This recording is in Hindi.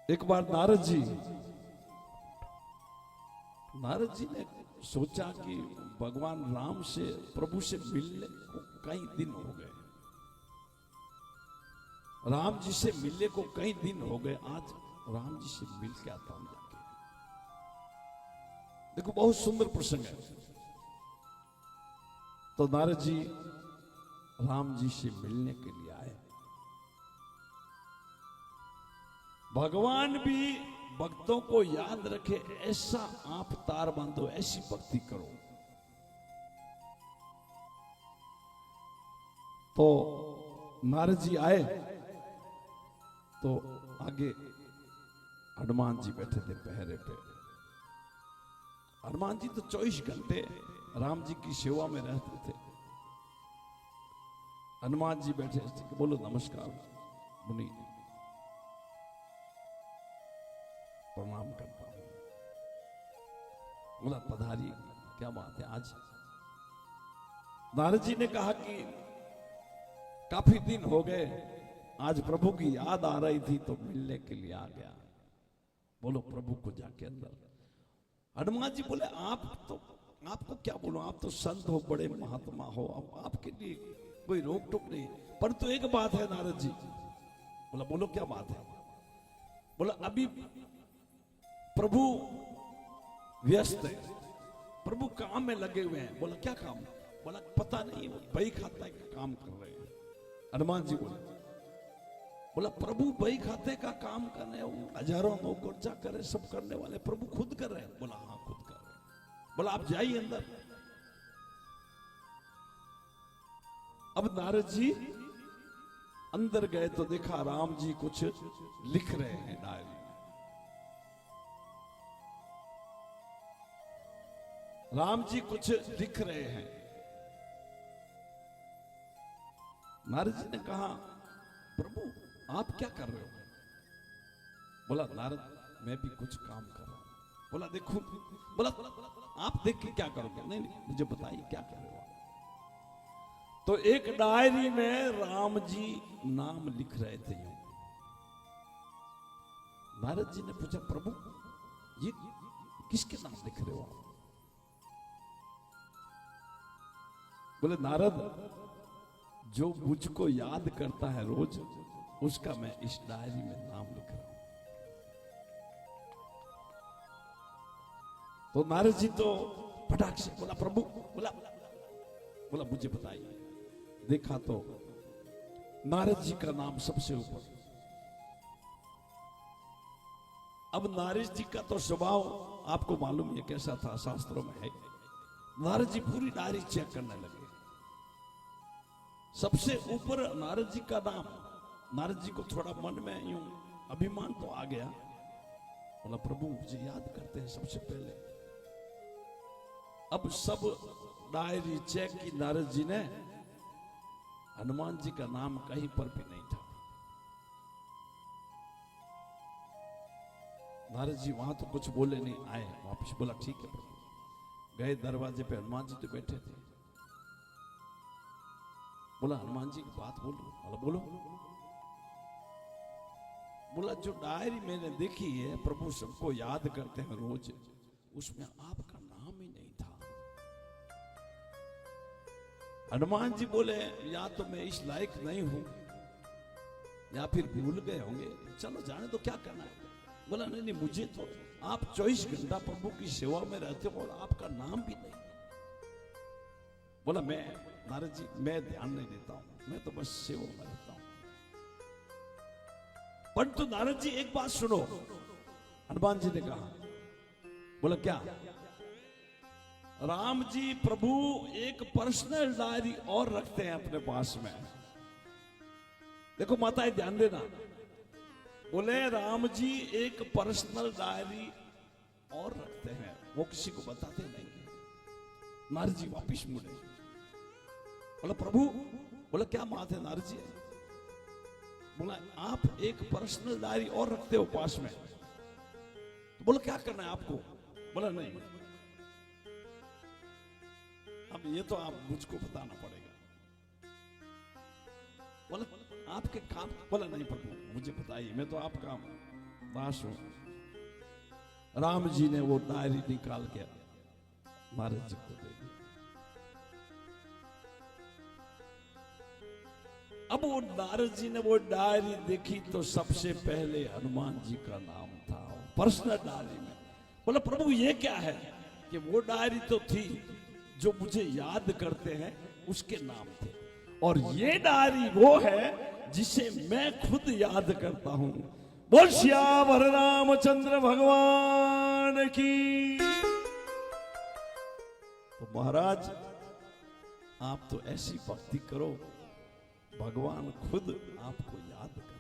एक बार नारद जी ने सोचा कि भगवान राम से प्रभु से मिलने को कई दिन हो गए, राम जी से मिलने को कई दिन हो गए, आज राम जी से मिल के आता हूं जाके। देखो बहुत सुंदर प्रसंग है। तो नारद जी राम जी से मिलने के लिए आए। भगवान भी भक्तों को याद रखे ऐसा आप तार बांधो, ऐसी भक्ति करो। तो नारद जी आए तो आगे हनुमान जी बैठे थे पहरे पे। हनुमान जी तो 24 घंटे राम जी की सेवा में रहते थे। हनुमान जी बैठे थे, बोलो नमस्कार मुनि, प्रणाम करता हूं। बोला पधारी, क्या बात है आज। नारद जी ने कहा कि काफी दिन हो गए, आज प्रभु की याद आ रही थी तो मिलने के लिए आ गया। बोलो प्रभु को जाके अंदर। हनुमान जी बोले आपको क्या बोलो, आप तो संत हो, बड़े महात्मा हो, अब आपके लिए कोई रोक टोक नहीं, पर तो एक बात है नारद जी। बोला बोलो क्या बात है। बोला अभी प्रभु व्यस्त है, प्रभु काम में लगे हुए हैं। बोला क्या काम। बोला पता नहीं, बही खाता का काम कर रहे हैं। हनुमान जी बोला प्रभु बही खाते का काम कर रहे हैं, हजारों नौकर चाकर सब करने वाले, प्रभु खुद कर रहे हैं। बोला हाँ खुद कर रहे हैं। बोला आप जाइए अंदर। अब नारद जी अंदर गए तो देखा राम जी कुछ लिख रहे हैं डायरी में। राम जी कुछ लिख रहे हैं। नारद जी ने कहा प्रभु आप क्या कर रहे हो। बोला नारद मैं भी कुछ काम कर रहा हूं। बोला देखो। बोला आप देख के क्या करोगे। नहीं मुझे बताइए क्या कर रहे हो आप। तो एक डायरी में राम जी नाम लिख रहे थे। नारद जी ने पूछा प्रभु ये किसके नाम लिख रहे हो आप। बोले नारद जो मुझको याद करता है रोज, उसका मैं इस डायरी में नाम लिख रहा हूं। तो नारद जी तो फटाक से बोला प्रभु। बोला मुझे बताइए। देखा तो नारद जी का नाम सबसे ऊपर। अब नारद जी का तो स्वभाव आपको मालूम है कैसा था, शास्त्रों में है। नारद जी पूरी डायरी चेक करने लगे। सबसे ऊपर नारद जी का नाम। नारद जी को थोड़ा मन में यूं अभिमान तो आ गया। बोला प्रभु मुझे याद करते हैं सबसे पहले। अब सब डायरी चेक की नारद जी ने, हनुमान जी का नाम कहीं पर भी नहीं था। नारद जी वहां तो कुछ बोले नहीं, आए वापस। बोला ठीक है प्रभु। गए दरवाजे पे, हनुमान जी तो बैठे थे। बोला हनुमान जी की बात बोलो। बोला बोलो। बोला जो डायरी मैंने देखी है, प्रभु सबको याद करते हैं रोज, उसमें आपका नाम ही नहीं था। हनुमान जी बोले या तो मैं इस लायक नहीं हूं या फिर भूल गए होंगे, चलो जाने तो क्या करना है। बोला नहीं मुझे तो आप 24 घंटा प्रभु की सेवा में रहते हो और आपका नाम भी नहीं। बोला मैं नारद जी मैं ध्यान नहीं देता हूं, मैं तो बस सेवा में रहता हूं। परंतु नारद जी एक बात सुनो। हनुमान जी ने कहा। बोला क्या। राम जी प्रभु एक पर्सनल डायरी और रखते हैं अपने पास में। देखो माताएं ध्यान देना। बोले राम जी एक पर्सनल डायरी और रखते हैं, वो किसी को बताते नहीं। नारद जी वापिस मुड़े। बोला प्रभु। बोला क्या बात है नारद जी। बोला आप एक पर्सनल डायरी और रखते हो पास में। तो बोला क्या करना है आपको। बोला नहीं अब ये तो आप मुझको बताना पड़ेगा। बोला आपके काम। बोला नहीं प्रभु मुझे बताइए, मैं तो आपका दास हूं। राम जी ने वो डायरी निकाल के महाराज जी को दे दी। अब वो नारद जी ने वो डायरी देखी तो सबसे पहले हनुमान जी का नाम था पर्सनल डायरी में। बोला प्रभु ये क्या है? कि वो डायरी तो थी जो मुझे याद करते हैं उसके नाम थे, और ये डायरी वो है जिसे मैं खुद याद करता हूं। बोल श्याम रामचंद्र भगवान की। तो महाराज आप तो ऐसी भक्ति करो, भगवान खुद आपको याद कर।